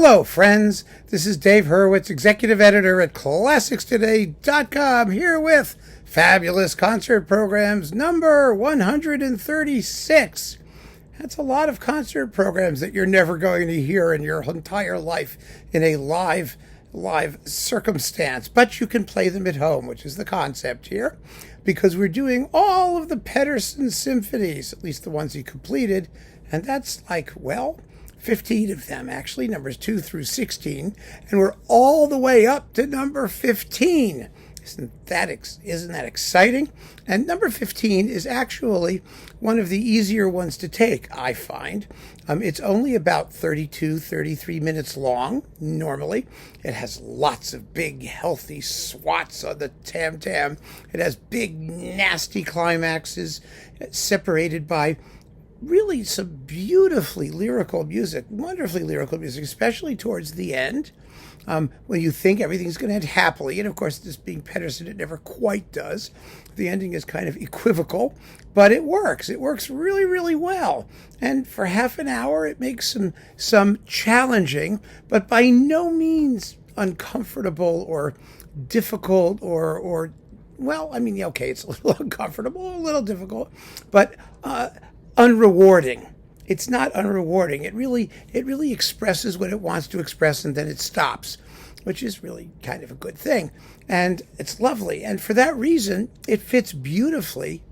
Hello, friends. This is Dave Hurwitz, executive editor at ClassicsToday.com, here with Fabulous Concert Programs number 136. That's a lot of concert programs that you're never going to hear in your entire life in a live circumstance, but you can play them at home, which is the concept here, because we're doing all of the Pettersson symphonies, at least the ones he completed, and that's 15 of them, actually, numbers 2 through 16, and we're all the way up to number 15. Isn't that exciting? And number 15 is actually one of the easier ones to take, I find. It's only about 33 minutes long, normally. It has lots of big, healthy swats on the tam-tam. It has big, nasty climaxes separated by really some beautifully lyrical music, wonderfully lyrical music, especially towards the end, when you think everything's going to end happily. And of course, this being Pettersson, it never quite does. The ending is kind of equivocal, but it works. It works really, really well. And for half an hour, it makes some challenging, but by no means uncomfortable or difficult or it's a little uncomfortable, a little difficult, but unrewarding. It's not unrewarding. It really expresses what it wants to express, and then it stops, which is really kind of a good thing. And it's lovely. And for that reason, it fits beautifully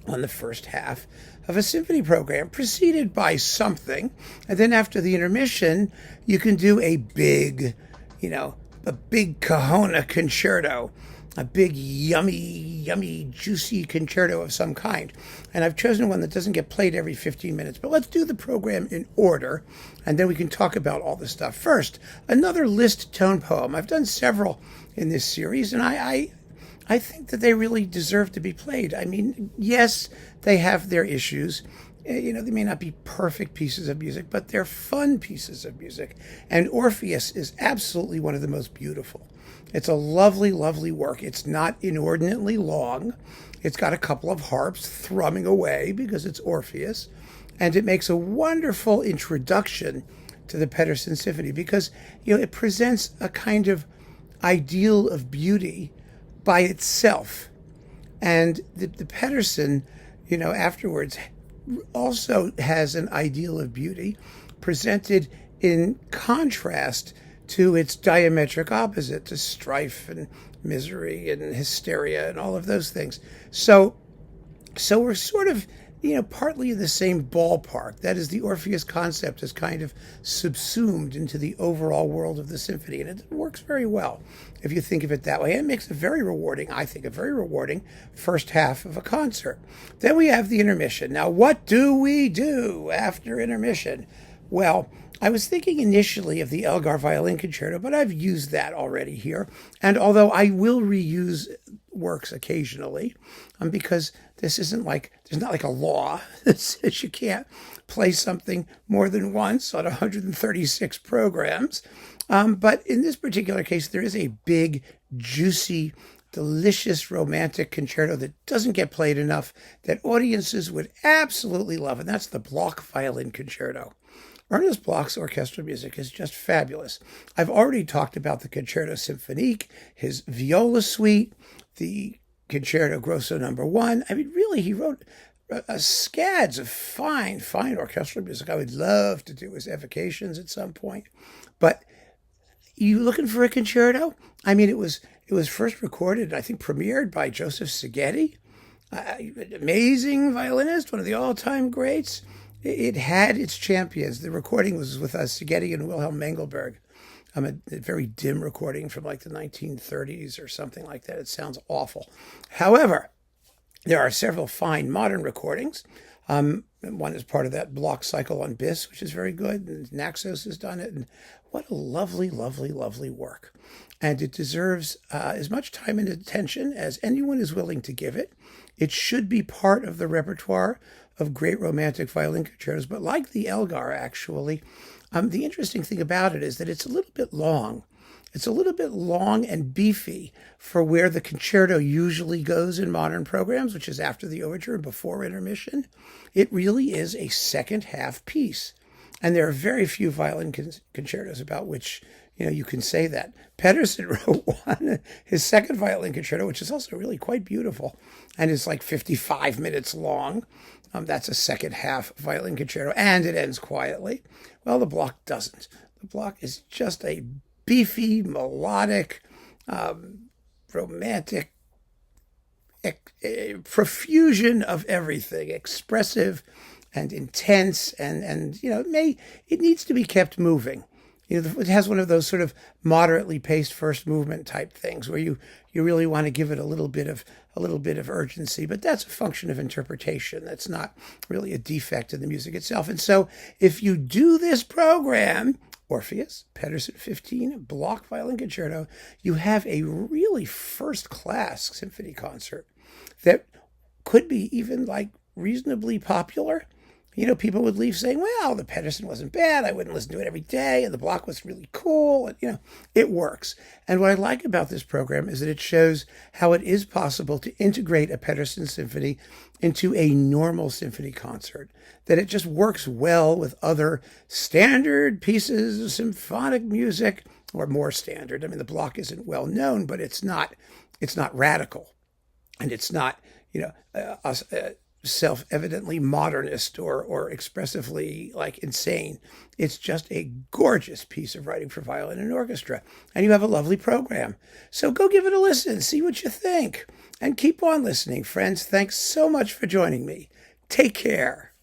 on the first half of a symphony program, preceded by something. And then after the intermission, you can do a big Kahuna concerto, a big, yummy, juicy concerto of some kind. And I've chosen one that doesn't get played every 15 minutes. But let's do the program in order, and then we can talk about all this stuff. First, another Liszt tone poem. I've done several in this series, and I think that they really deserve to be played. I mean, yes, they have their issues. They may not be perfect pieces of music, but they're fun pieces of music. And Orpheus is absolutely one of the most beautiful. It's a lovely, lovely work. It's not inordinately long. It's got a couple of harps thrumming away because it's Orpheus. And it makes a wonderful introduction to the Pettersson Symphony because, it presents a kind of ideal of beauty by itself. And the Pettersson, afterwards also has an ideal of beauty presented in contrast to its diametric opposite, to strife and misery and hysteria and all of those things. So we're sort of, partly in the same ballpark. That is, the Orpheus concept is kind of subsumed into the overall world of the symphony, and it works very well if you think of it that way. And it makes a very rewarding first half of a concert. Then we have the intermission. Now, what do we do after intermission? Well, I was thinking initially of the Elgar Violin Concerto, but I've used that already here. And although I will reuse works occasionally, because this isn't there's not a law that says you can't play something more than once on 136 programs. But in this particular case, there is a big, juicy, delicious romantic concerto that doesn't get played enough that audiences would absolutely love, and that's the Bloch Violin Concerto. Ernest Bloch's orchestral music is just fabulous. I've already talked about the Concerto Symphonique, his viola suite, the Concerto Grosso No. 1. I mean, really, he wrote scads of fine orchestral music. I would love to do his evocations at some point. But you looking for a concerto? I mean, it was first recorded, I think premiered by Joseph Szigeti, an amazing violinist, one of the all-time greats. It had its champions. The recording was with Szigeti and Wilhelm Mengelberg. A very dim recording from the 1930s or something like that. It sounds awful. However, there are several fine modern recordings. One is part of that Bloch cycle on Bis, which is very good. And Naxos has done it. And what a lovely, lovely, lovely work. And it deserves as much time and attention as anyone is willing to give it. It should be part of the repertoire of great romantic violin concertos, but like the Elgar, actually, the interesting thing about it is that it's a little bit long. It's a little bit long and beefy for where the concerto usually goes in modern programs, which is after the overture and before intermission. It really is a second half piece. And there are very few violin concertos about which, you can say that. Pettersson wrote one, his second violin concerto, which is also really quite beautiful, and is like 55 minutes long. That's a second half violin concerto, and it ends quietly. Well, the Bloch doesn't. The Bloch is just a beefy, melodic, romantic, profusion of everything, expressive and intense, and it needs to be kept moving. It has one of those sort of moderately paced first movement type things where you really want to give it a little bit of urgency, but that's a function of interpretation. That's not really a defect in the music itself. And so if you do this program, Orpheus, Pettersson 15, Bloch Violin Concerto, you have a really first-class symphony concert that could be even like reasonably popular. People would leave saying, well, the Pettersson wasn't bad. I wouldn't listen to it every day. And the Bloch was really cool. And, it works. And what I like about this program is that it shows how it is possible to integrate a Pettersson symphony into a normal symphony concert, that it just works well with other standard pieces of symphonic music, or more standard. I mean, the Bloch isn't well known, but it's not radical. And it's not, self-evidently modernist or expressively like insane. It's just a gorgeous piece of writing for violin and orchestra, and you have a lovely program. So go give it a listen, see what you think, and keep on listening, friends. Thanks so much for joining me. Take care.